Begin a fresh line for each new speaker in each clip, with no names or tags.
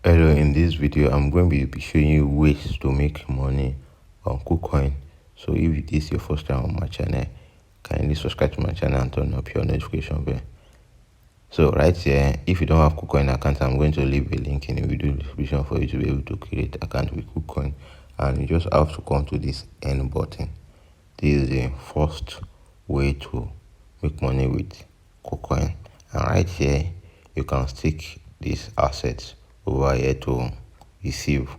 Hello, in this video I'm going to be showing you ways to make money on KuCoin. So if this is your first time on my channel, kindly subscribe to my channel and turn up your notification bell. So right here, if you don't have KuCoin account, I'm going to leave a link in the video description for you to be able to create account with KuCoin, and you just have to come to this end button. This is the first way to make money with KuCoin, and right here you can stick these assets over here to receive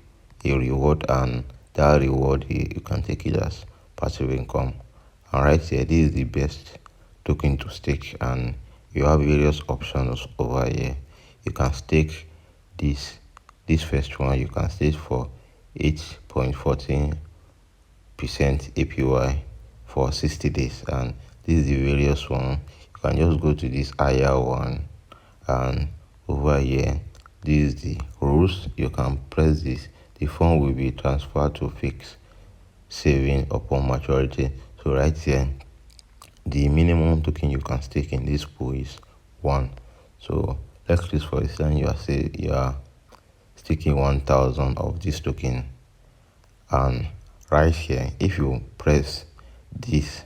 a reward, and that reward you can take it as passive income. And right here, this is the best token to stake, and you have various options over here. You can stake this first one. You can stake for 8.14% APY for 60 days, and this is the various one. You can just go to this higher one, and over here this is the rules. You can press this. The fund will be transferred to fixed saving upon maturity. So right here, the minimum token you can stake in this pool is 1. So let's just, for instance, you are staking 1,000 of this token, and right here, if you press this,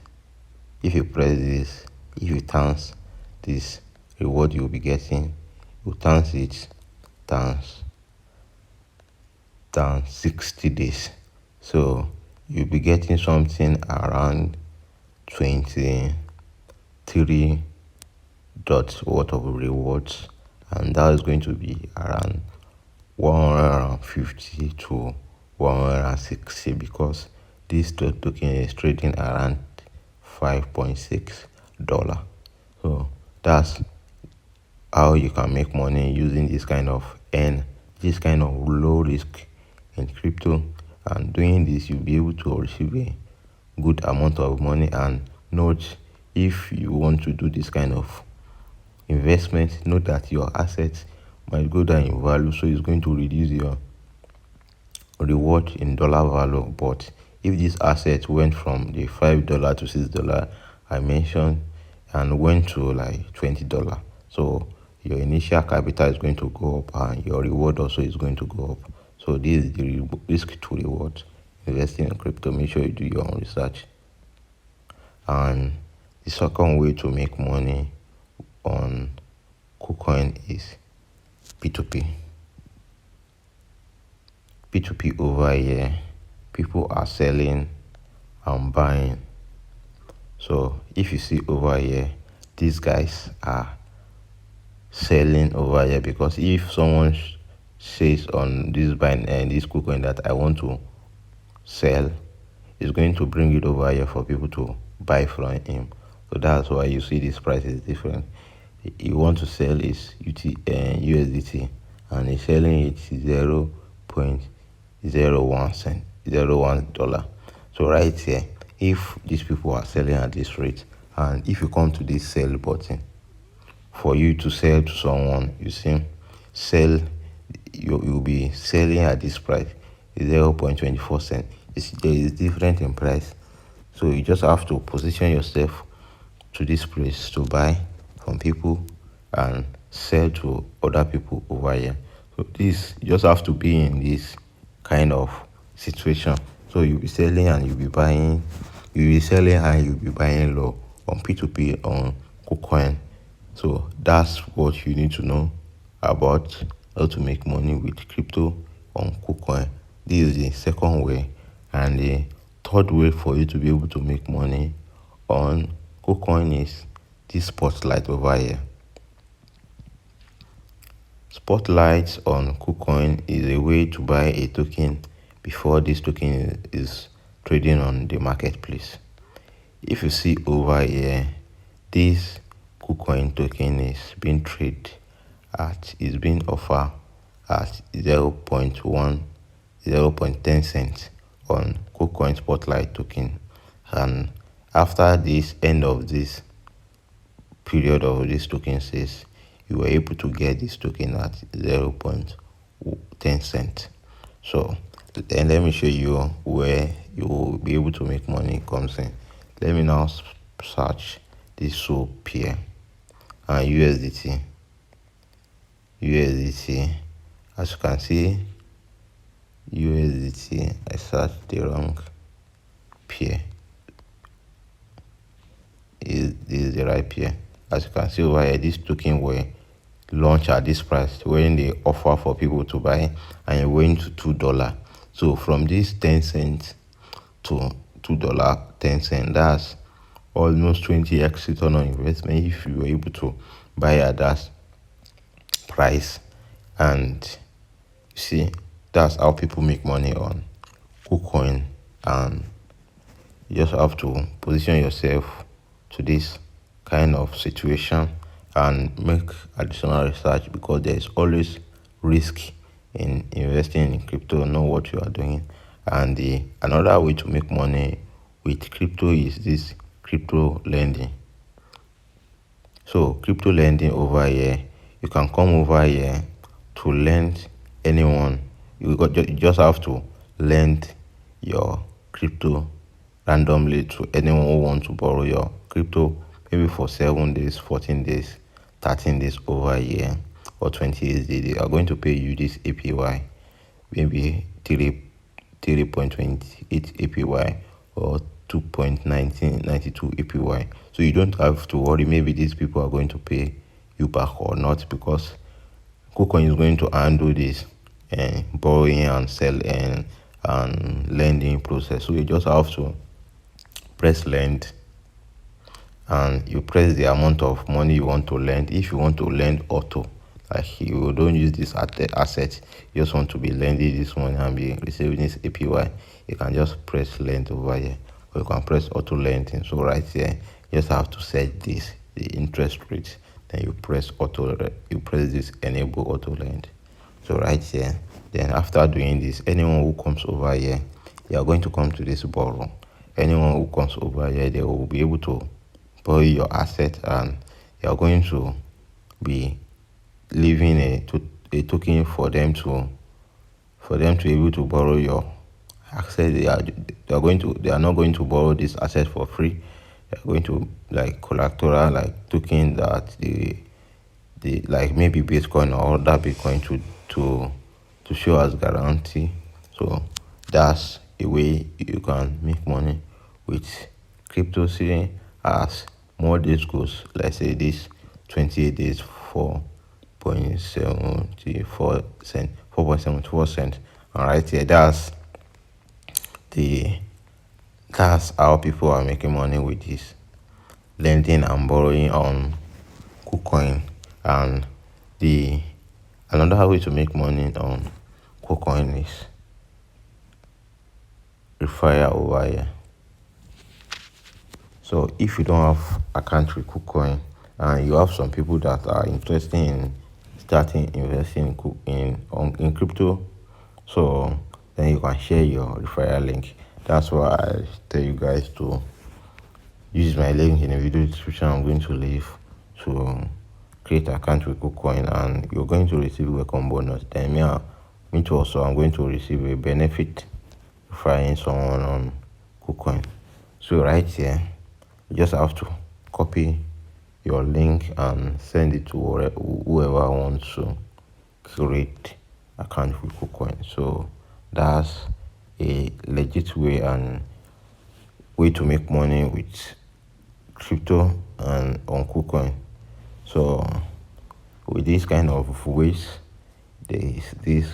if you times this reward you'll be getting, you times it times 60 days, so you'll be getting something around 23 dots worth of rewards, and that is going to be around 150 to 160, because this token is trading around $5.6. So that's how you can make money using this kind of low risk in crypto. And doing this, you'll be able to receive a good amount of money. And note, if you want to do this kind of investment, note that your assets might go down in value, so it's going to reduce your reward in dollar value. But if this asset went from the $5 to $6 I mentioned and went to like $20, so your initial capital is going to go up and your reward also is going to go up. So this is the risk to reward investing in crypto. Make sure you do your own research. And the second way to make money on KuCoin is P2P. P2P over here, people are selling and buying. So if you see over here, these guys are selling over here, because if someone says on this this KuCoin that I want to sell, it's going to bring it over here for people to buy from him. So that's why you see this price is different. You want to sell is USDT, and he's selling it 0.01 dollar. So right here, if these people are selling at this rate, and if you come to this sell button, for you to sell to someone, you see, you'll be selling at this price, 0.24 cent. There is different in price, so you just have to position yourself to this place to buy from people and sell to other people over here. So this, you just have to be in this kind of situation. So you'll be selling and you'll be buying, you'll be selling and you'll be buying low on P2P on KuCoin. So that's what you need to know about how to make money with crypto on KuCoin. This is the second way. And the third way for you to be able to make money on KuCoin is this spotlight over here. Spotlight on KuCoin is a way to buy a token before this token is trading on the marketplace. If you see over here, this KuCoin token is being traded at, is being offered at 0.10 cents on KuCoin Spotlight token. And after this end of this period of this token says, you were able to get this token at 0.10 cents. So then let me show you where you will be able to make money comes in. Let me now search this soap here and USDT, As you can see, USDT, I searched the wrong pair. Is the right pair. As you can see over here, this token will launch at this price when they offer for people to buy, and you're going to $2. So from this 10 cents to $2.10, that's almost 20x return on investment if you were able to buy at that price. And you see, that's how people make money on KuCoin. And you just have to position yourself to this kind of situation and make additional research, because there is always risk in investing in crypto. Know what you are doing. And the another way to make money with crypto is this crypto lending. So crypto lending over here, you can come over here to lend anyone. You just have to lend your crypto randomly to anyone who wants to borrow your crypto, maybe for 7 days, 14 days, 13 days over here, or 28 days. They are going to pay you this APY, maybe 3.28 APY or 2.1992 APY. So you don't have to worry maybe these people are going to pay you back or not, because KuCoin is going to handle this borrowing and selling and lending process. So you just have to press lend, and you press the amount of money you want to lend. If you want to lend auto, like you don't use this asset, you just want to be lending this money and be receiving this APY, you can just press lend over here, or you can press auto lending. So right here, you just have to set this, the interest rate, then you press this enable auto lend. So right here, then after doing this, anyone who comes over here, they are going to come to this borrow. Anyone who comes over here, they will be able to borrow your asset, and you are going to be leaving a token for them to be able to borrow your asset. They are not going to borrow this asset for free. They are going to like collateral, like token that the like maybe Bitcoin or other Bitcoin to show as guarantee. So that's a way you can make money with crypto. See, as more days goes, let's say this 28 days, 4.74 cents. And right here, that's how people are making money with this lending and borrowing on KuCoin. And the another way to make money on KuCoin is referral over here. So if you don't have account with KuCoin and you have some people that are interested in starting investing in crypto, so then you can share your referral link. That's why I tell you guys to use my link in the video description. I'm going to leave to create an account with KuCoin, and you're going to receive a welcome bonus. Then me too also, I'm going to receive a benefit referring someone on KuCoin. So right here, you just have to copy your link and send it to whoever wants to create account with KuCoin. So that's a legit way to make money with crypto and on KuCoin. So with this kind of ways, there is this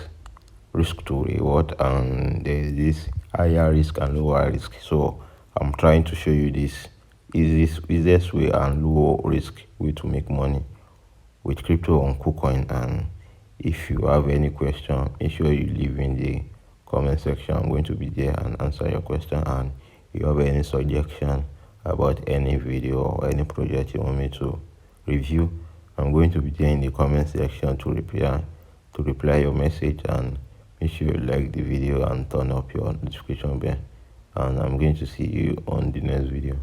risk to reward, and there is this higher risk and lower risk. So I'm trying to show you this easiest way and low risk way to make money with crypto on KuCoin. And if you have any question, make sure you leave in the comment section. I'm going to be there and answer your question. And if you have any suggestion about any video or any project you want me to review, I'm going to be there in the comment section to reply your message. And make sure you like the video and turn up your notification bell. And I'm going to see you on the next video.